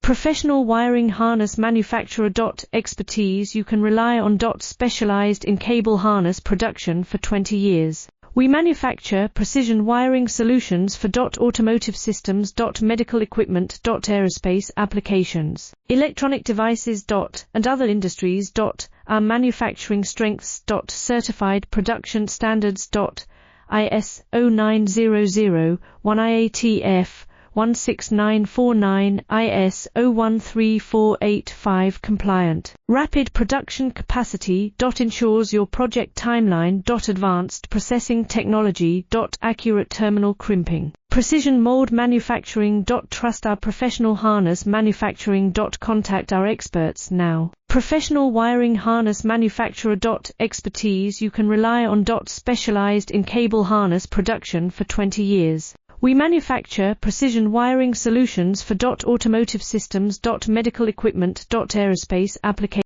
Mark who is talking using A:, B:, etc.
A: Professional wiring harness manufacturer. Expertise you can rely on. Specialized in cable harness production for 20 years. We manufacture precision wiring solutions for automotive systems, medical equipment, aerospace applications, electronic devices, and other industries. Our manufacturing strengths. Certified production standards. IS 0900-1IATF 16949, IS 013485 compliant. Rapid production capacity. Ensures your project timeline. Advanced processing technology. Accurate terminal crimping. Precision mold manufacturing. Trust our professional harness manufacturing. Contact our experts now. Professional wiring harness manufacturer. Expertise you can rely on. Specialized in cable harness production for 20 years. We manufacture precision wiring solutions for automotive systems, medical equipment, aerospace applications.